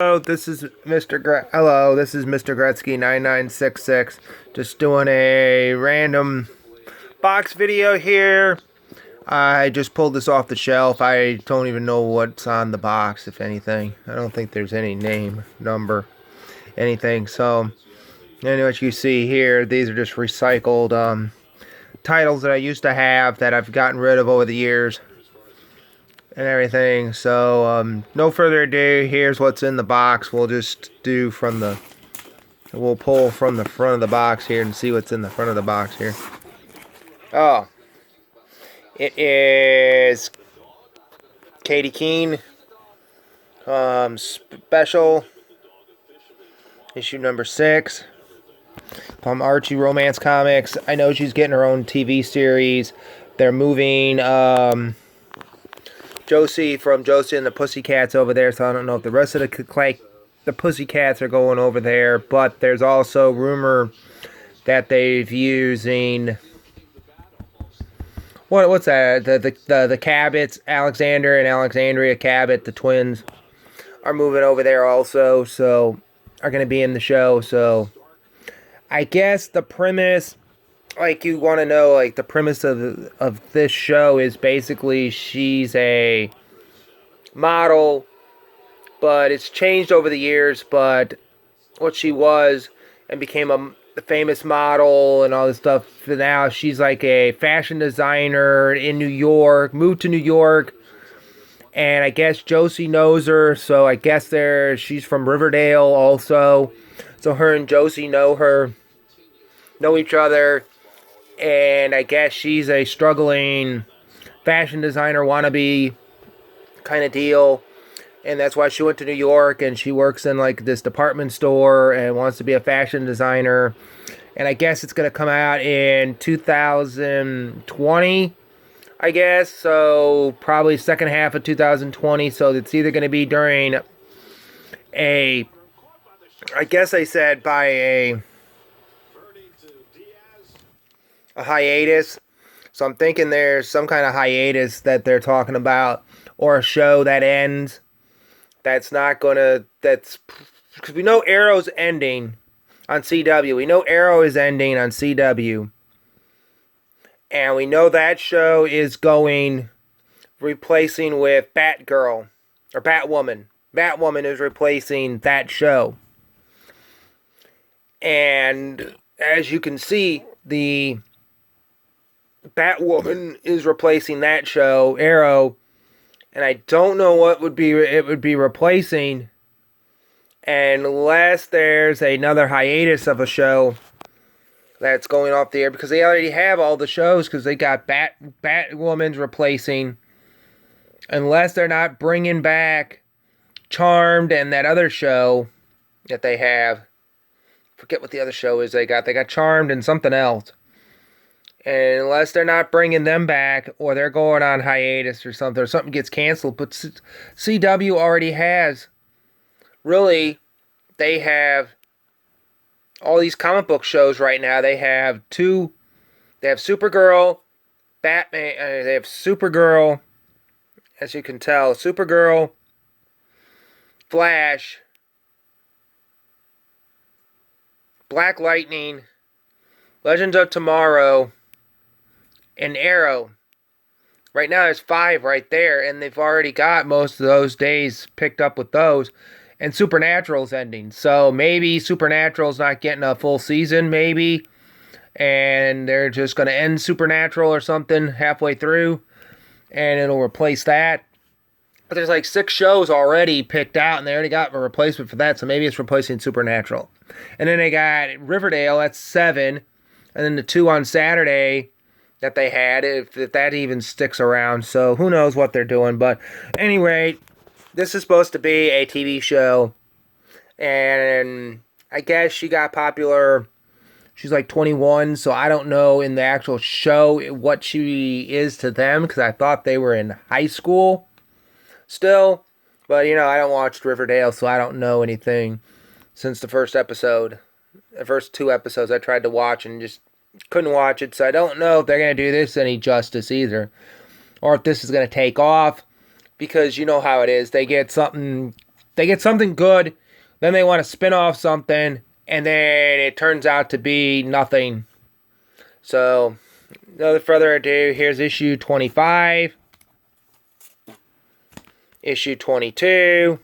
Hello, Hello, this is Mr. Gretzky 9966. Just doing a random box video here. I just pulled this off the shelf. I don't even know what's on the box, if anything. I don't think there's any name, number, anything. So, anyway, what you see here, these are just recycled titles that I used to have that I've gotten rid of over the years and everything. So, no further ado, here's what's in the box. We'll pull from the front of the box here and see what's in the front of the box here. Oh, it is Katie Keene, special issue number 6 from Archie Romance Comics. I know she's getting her own TV series. They're moving Josie from Josie and the Pussycats over there, so I don't know if the rest of the Pussycats are going over there, but there's also rumor that they've using what's that? The Cabots, Alexander and Alexandria Cabot, the twins, are moving over there also, so are going to be in the show. So I guess the premise, like, you want to know, like, the premise of this show is basically she's a model, but it's changed over the years. But what she was and became a famous model and all this stuff. Now she's like a fashion designer in New York, moved to New York, and I guess Josie knows her, so I guess she's from Riverdale also. So her and Josie know each other, and I guess she's a struggling fashion designer wannabe kind of deal. And that's why she went to New York, and she works in like this department store and wants to be a fashion designer. And I guess it's going to come out in 2020, I guess. So probably second half of 2020. So it's either going to be during I guess I said by a hiatus. So I'm thinking there's some kind of hiatus that they're talking about, or a show that ends. Because we know Arrow's ending on CW. We know Arrow is ending on CW. And we know that show is replacing with Batgirl, or Batwoman. Batwoman is replacing that show. And as you can see, the Batwoman is replacing that show, Arrow. And I don't know what it would be replacing, unless there's another hiatus of a show that's going off the air, because they already have all the shows, because they got Batwoman's replacing, unless they're not bringing back Charmed and that other show that they have. Forget what the other show is they got. They got Charmed and something else. And unless they're not bringing them back, or they're going on hiatus or something gets canceled. But CW already has. Really, they have all these comic book shows right now. They have Supergirl, Batman. They have Supergirl, as you can tell. Supergirl, Flash, Black Lightning, Legends of Tomorrow, and Arrow. Right now there's 5 right there, and they've already got most of those days picked up with those. And Supernatural's ending, so maybe Supernatural's not getting a full season, maybe, and they're just going to end Supernatural or something halfway through, and it'll replace that. But there's like 6 shows already picked out, and they already got a replacement for that, so maybe it's replacing Supernatural. And then they got Riverdale, that's 7, and then the 2 on Saturday that they had, if that even sticks around. So who knows what they're doing. But anyway, this is supposed to be a TV show. And I guess she got popular. She's like 21, so I don't know in the actual show what she is to them, because I thought they were in high school still. But, I don't watch Riverdale, so I don't know anything since the first episode. The first 2 episodes I tried to watch and just couldn't watch it, so I don't know if they're going to do this any justice either, or if this is going to take off, because you know how it is. They get something they get something good, then they want to spin off something, and then it turns out to be nothing. So, no further ado, here's issue 25, issue 22,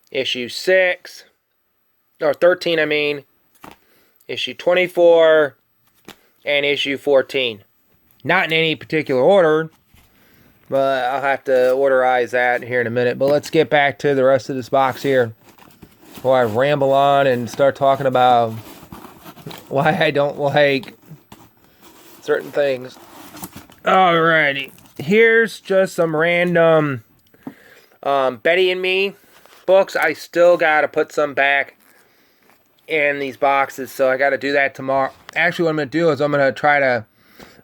issue 6, or 13, I mean, issue 24, and issue 14. Not in any particular order, but I'll have to orderize that here in a minute. But let's get back to the rest of this box here before I ramble on and start talking about why I don't like certain things. Alrighty. Here's just some random Betty and Me books. I still got to put some back in these boxes, so I got to do that tomorrow. Actually, what I'm going to do is I'm going to try to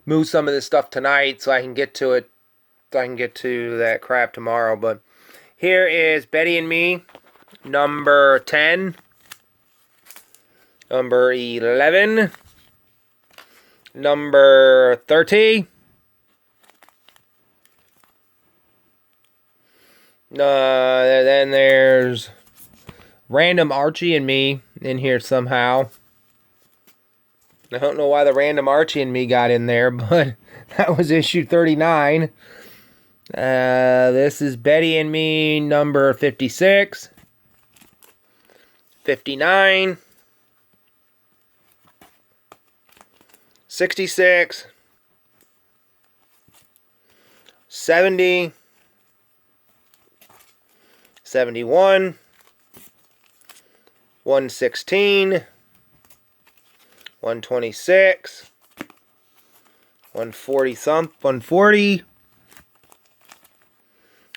move some of this stuff tonight so I can get to it. So I can get to that crap tomorrow. But here is Betty and Me, number 10, number 11, number 30, then there's Random Archie and Me in here somehow. I don't know why the Random Archie and Me got in there, but that was issue 39. This is Betty and Me, number 56, 59, 66, 70, 71, 116, 126, 140 something, 140,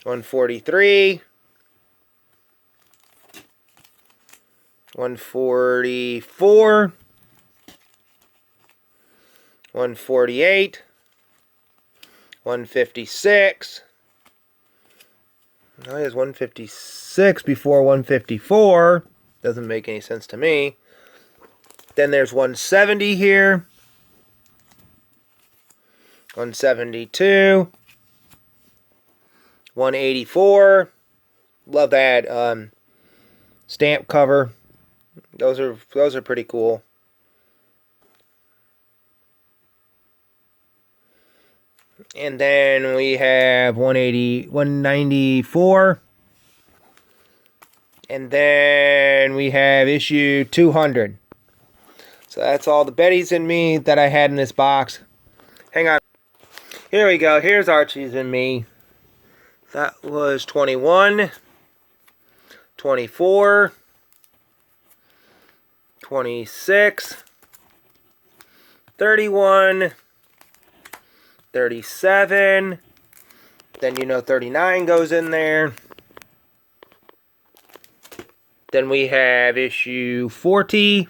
143, 144, 148, 156. Oh, there's 156 before 154. Doesn't make any sense to me. Then there's 170 here. 172. 184. Love that stamp cover. Those are pretty cool. And then we have 194. And then we have issue 200. So that's all the Bettys and Me that I had in this box. Hang on. Here we go. Here's Archie's and Me. That was 21, 24, 26, 31, 37, then 39 goes in there. Then we have issue 40.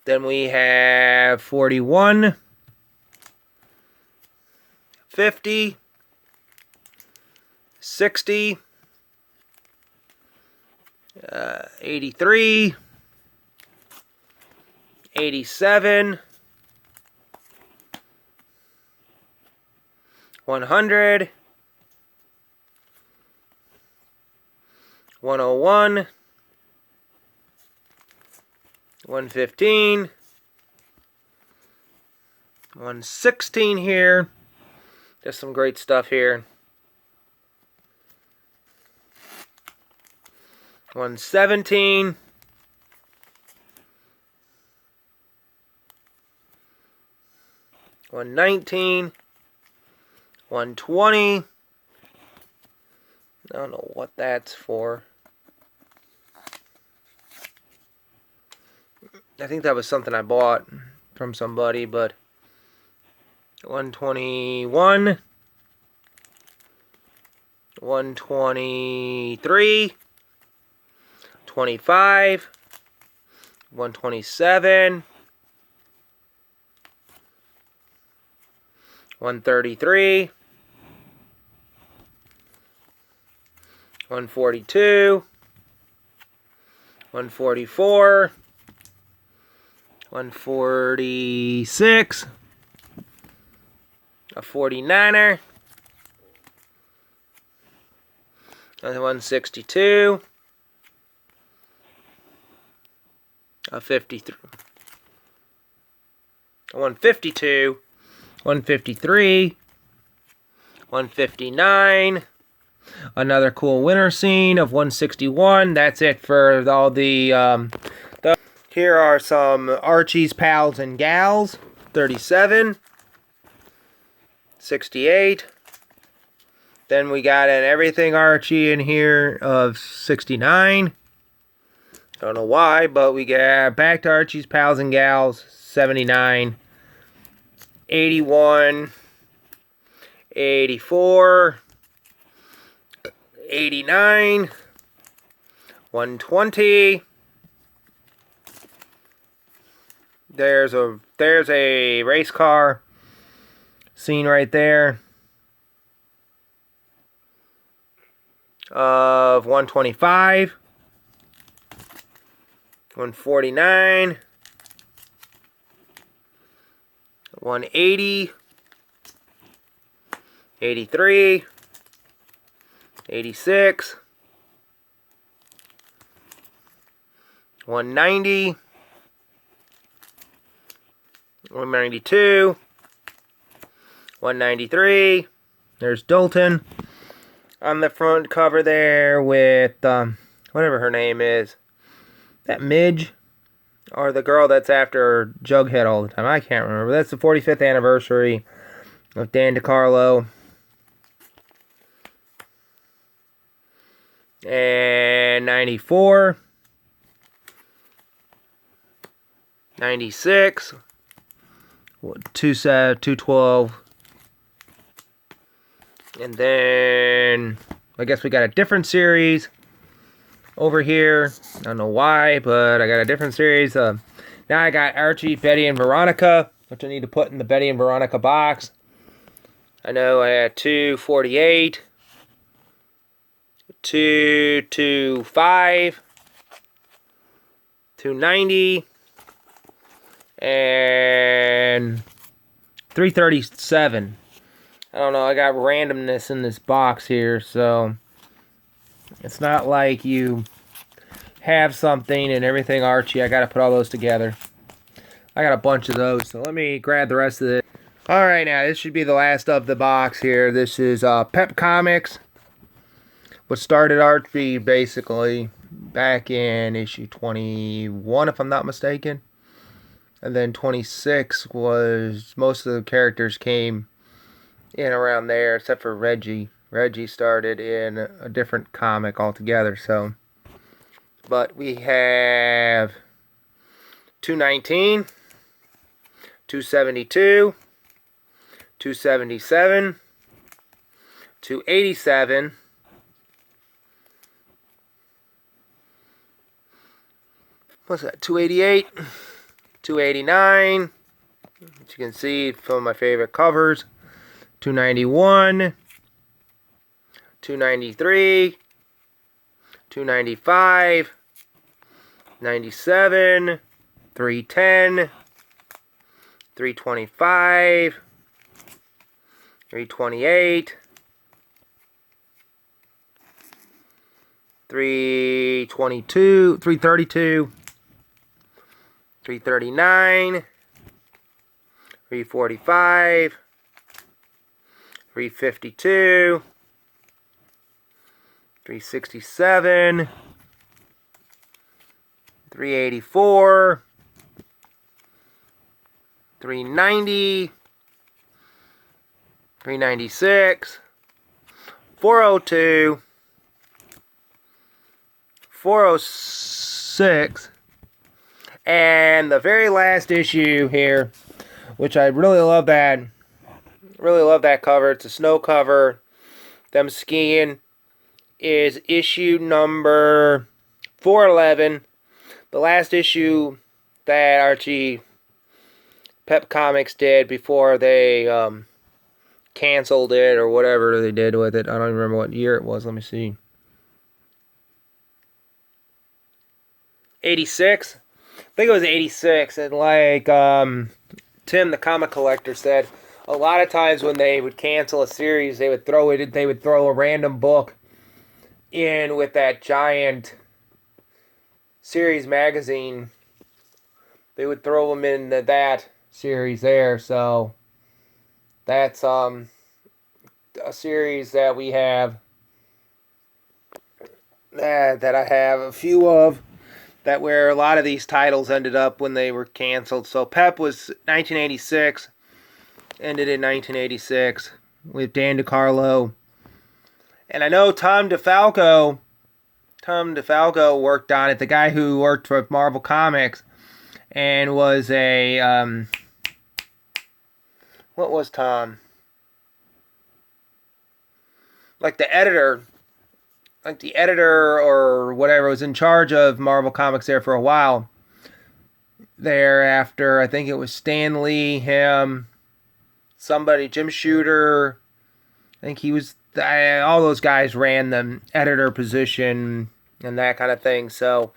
Then we have 41, 50, 60, 83, 87, 100, 101, 115, 116 here. There's some great stuff here. 117, 119, 120. I don't know what that's for. I think that was something I bought from somebody, but 121, 123, 25, 127, 133, 142, 144, 146. A 49er. A 162. A 53. A 152. 153. 159. Another cool winter scene of 161. That's it for all the here are some Archie's Pals and Gals. 37. 68. Then we got an Everything Archie in here of 69. Don't know why, but we got back to Archie's Pals and Gals, 79. 81. 84. 89. 120. There's a race car scene right there of 125. 149. 180. 83. 86. 190. 192. 193. There's Dalton on the front cover there with whatever her name is. That Midge, or the girl that's after Jughead all the time. I can't remember. That's the 45th anniversary of Dan DeCarlo. And 94. 96. 212. And then I guess we got a different series over here. I don't know why, but I got a different series. Now I got Archie, Betty, and Veronica, which I need to put in the Betty and Veronica box. I know I had 248, 225, 290, and 337. I don't know, I got randomness in this box here, so it's not like you have something and everything Archie. I got to put all those together. I got a bunch of those, so let me grab the rest of it. Alright, now this should be the last of the box here. This is Pep Comics, what started Archie basically back in issue 21, if I'm not mistaken. And then 26 was, most of the characters came in around there, except for Reggie. Reggie started in a different comic altogether, so. But we have 219, 272, 277, 287, what's that, 288, 289, which you can see from my favorite covers, 291, 293, 295, 97, 310, 325, 328, 322, 332, 339, 345, 352, 367, 384, 390, 396, 402, 406, and the very last issue here, which I really love that. Really love that cover. It's a snow cover. Them skiing, is issue number 411. The last issue that Archie Pep Comics did before they canceled it or whatever they did with it. I don't even remember what year it was. Let me see. 86. think it was 86, and like Tim the comic collector said, a lot of times when they would cancel a series, they would throw a random book in with that giant series magazine. They would throw them in that series there. So that's a series that we have that I have a few of, that where a lot of these titles ended up when they were canceled. So Pep was 1986, ended in 1986 with Dan DeCarlo. And I know Tom DeFalco worked on it, the guy who worked for Marvel Comics and was a, what was Tom? Like the editor or whatever, was in charge of Marvel Comics there for a while. Thereafter, I think it was Stan Lee, him, somebody, Jim Shooter. I think he was, all those guys ran the editor position and that kind of thing. So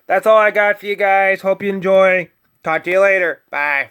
that's all I got for you guys. Hope you enjoy. Talk to you later. Bye.